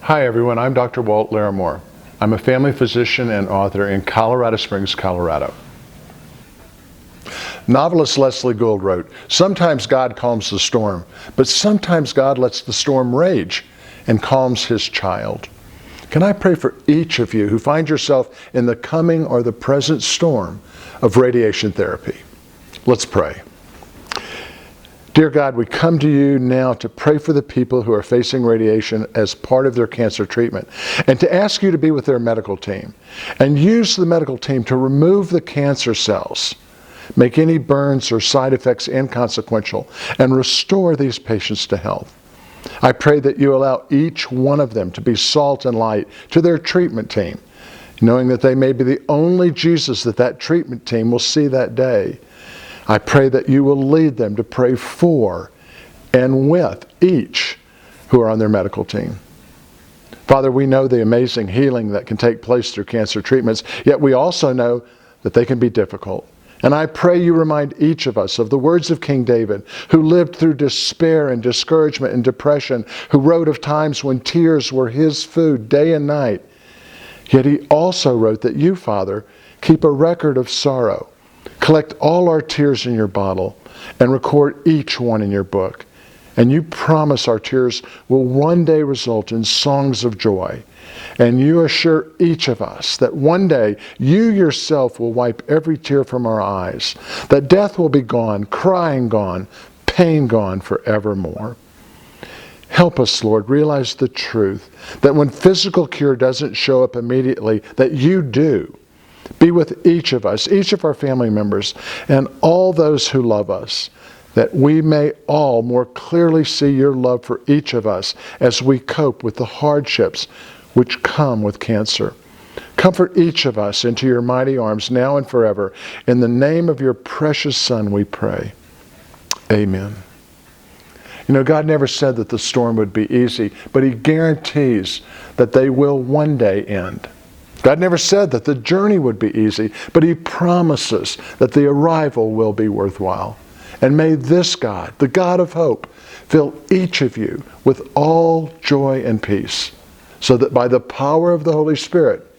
Hi everyone, I'm Dr. Walt Larimore. I'm a family physician and author in Colorado Springs, Colorado. Novelist Leslie Gould wrote, "Sometimes God calms the storm, but sometimes God lets the storm rage and calms his child." Can I pray for each of you who find yourself in the coming or the present storm of radiation therapy? Let's pray. Dear God, we come to you now to pray for the people who are facing radiation as part of their cancer treatment, and to ask you to be with their medical team and use the medical team to remove the cancer cells, make any burns or side effects inconsequential, and restore these patients to health. I pray that you allow each one of them to be salt and light to their treatment team, knowing that they may be the only Jesus that treatment team will see that day. I pray that you will lead them to pray for and with each who are on their medical team. Father, we know the amazing healing that can take place through cancer treatments, yet we also know that they can be difficult. And I pray you remind each of us of the words of King David, who lived through despair and discouragement and depression, who wrote of times when tears were his food day and night. Yet he also wrote that you, Father, keep a record of sorrow. Collect all our tears in your bottle and record each one in your book. And you promise our tears will one day result in songs of joy. And you assure each of us that one day you yourself will wipe every tear from our eyes, that death will be gone, crying gone, pain gone forevermore. Help us, Lord, realize the truth that when physical cure doesn't show up immediately, that you do. Be with each of us, each of our family members, and all those who love us, that we may all more clearly see your love for each of us as we cope with the hardships which come with cancer. Comfort each of us into your mighty arms now and forever. In the name of your precious Son we pray. Amen. You know, God never said that the storm would be easy, but he guarantees that they will one day end. God never said that the journey would be easy, but he promises that the arrival will be worthwhile. And may this God, the God of hope, fill each of you with all joy and peace, so that by the power of the Holy Spirit,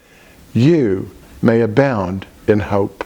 you may abound in hope.